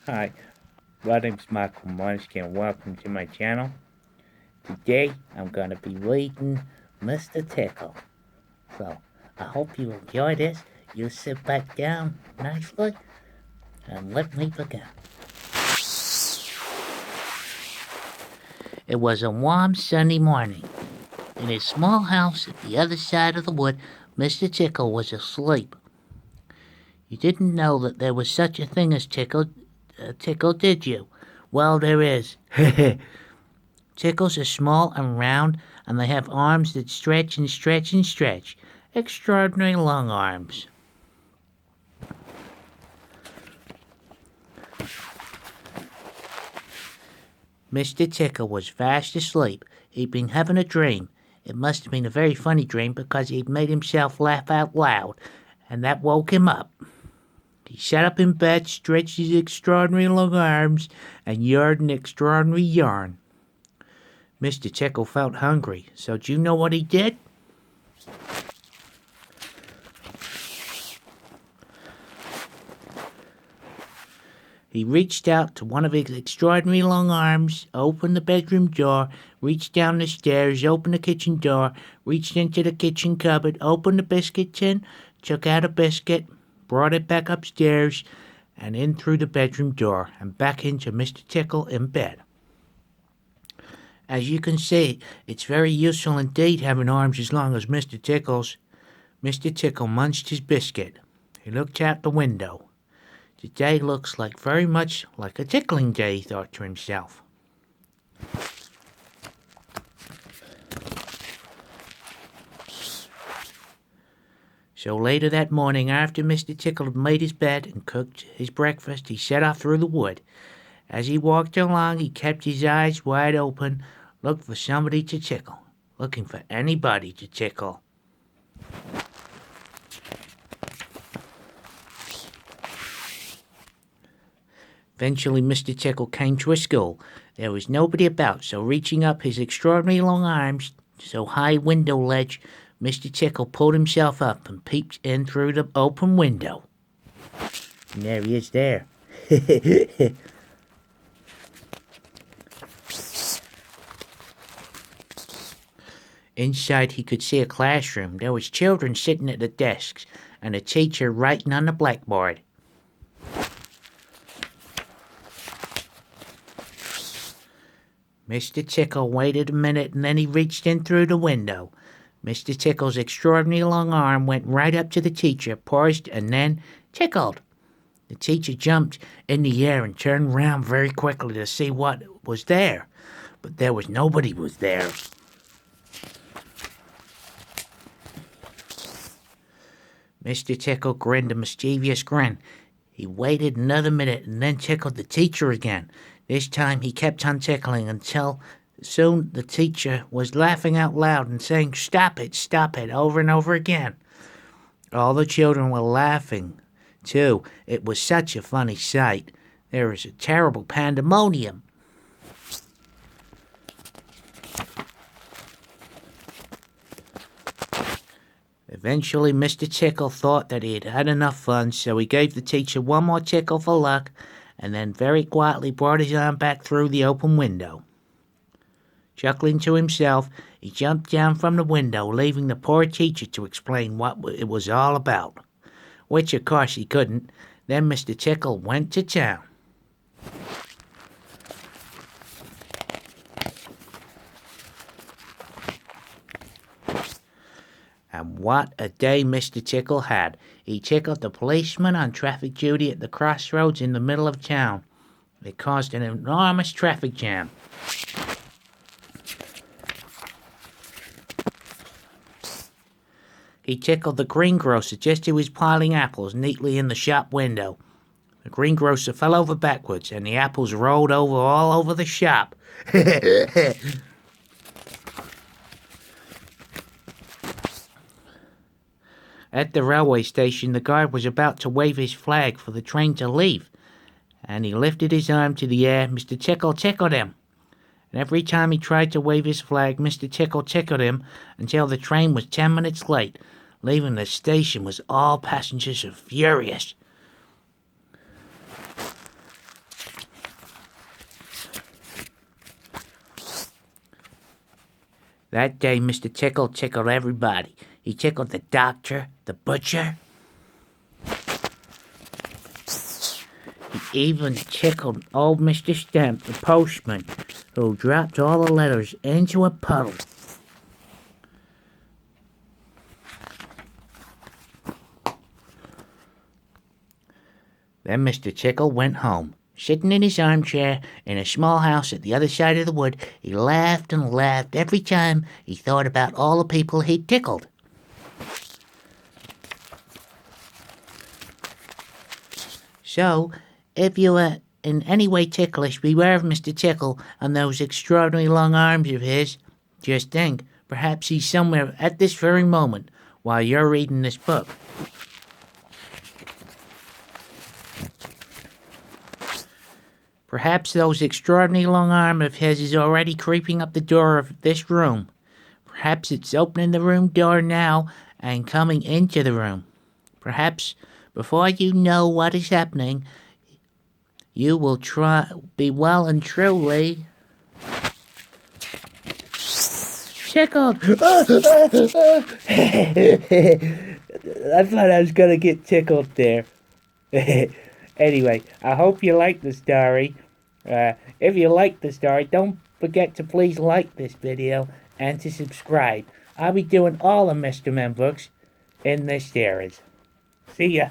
Hi, my name's Michael Munchkin. Welcome to my channel. Today I'm going to be reading Mr. Tickle. So, I hope you enjoy this. You sit back down nicely and let me begin. It was a warm, sunny morning. In his small house at the other side of the wood, Mr. Tickle was asleep. You didn't know that there was such a thing as tickle, did you? Well, there is. Tickles are small and round, and they have arms that stretch and stretch and stretch. Extraordinary long arms. Mr. Tickle was fast asleep. He'd been having a dream. It must have been a very funny dream because he'd made himself laugh out loud, and that woke him up. He sat up in bed, stretched his extraordinary long arms, and yarned an extraordinary yarn. Mr. Tickle felt hungry, so do you know what he did? He reached out to one of his extraordinary long arms, opened the bedroom door, reached down the stairs, opened the kitchen door, reached into the kitchen cupboard, opened the biscuit tin, took out a biscuit, brought it back upstairs, and in through the bedroom door, and back into Mr. Tickle in bed. As you can see, it's very useful indeed having arms as long as Mr. Tickle's. Mr. Tickle munched his biscuit. He looked out the window. The day looks very much like a tickling day, he thought to himself. So later that morning, after Mr. Tickle had made his bed and cooked his breakfast, he set off through the wood. As he walked along, he kept his eyes wide open, looked for somebody to tickle, looking for anybody to tickle. Eventually, Mr. Tickle came to a school. There was nobody about, so reaching up his extraordinary long arms to a high window ledge, Mr. Tickle pulled himself up and peeped in through the open window. And there he is there. Inside, he could see a classroom. There was children sitting at the desks and a teacher writing on the blackboard. Mr. Tickle waited a minute and then he reached in through the window. Mr. Tickle's extraordinary long arm went right up to the teacher, paused, and then tickled. The teacher jumped in the air and turned round very quickly to see what was there. But there was nobody was there. Mr. Tickle grinned a mischievous grin. He waited another minute and then tickled the teacher again. This time he kept on tickling until soon the teacher was laughing out loud and saying, stop it," over and over again. All the children were laughing, too. It was such a funny sight. There was a terrible pandemonium. Eventually, Mr. Tickle thought that he had had enough fun, so he gave the teacher one more tickle for luck, and then very quietly brought his arm back through the open window. Chuckling to himself, he jumped down from the window, leaving the poor teacher to explain what it was all about, which of course he couldn't. Then Mr. Tickle went to town. And what a day Mr. Tickle had. He tickled the policeman on traffic duty at the crossroads in the middle of town. It caused an enormous traffic jam. He tickled the greengrocer just as he was piling apples neatly in the shop window. The greengrocer fell over backwards, and the apples rolled over all over the shop. At the railway station, the guard was about to wave his flag for the train to leave, and he lifted his arm to the air. Mr. Tickle tickled him. And every time he tried to wave his flag, Mr. Tickle tickled him until the train was 10 minutes late. Leaving the station was all passengers are furious. That day, Mr. Tickle tickled everybody. He tickled the doctor, the butcher. He even tickled old Mr. Stamp, the postman, who dropped all the letters into a puddle. Then Mr. Tickle went home. Sitting in his armchair in a small house at the other side of the wood, he laughed and laughed every time he thought about all the people he'd tickled. So, if you are in any way ticklish, beware of Mr. Tickle and those extraordinarily long arms of his. Just think, perhaps he's somewhere at this very moment while you're reading this book. Perhaps those extraordinarily long arms of his is already creeping up the door of this room. Perhaps it's opening the room door now and coming into the room. Perhaps before you know what is happening, you will be well and truly tickled. I thought I was gonna get tickled there. Anyway, I hope you like the story. If you like the story, don't forget to please like this video and to subscribe. I'll be doing all the Mr. Men books in this series. See ya.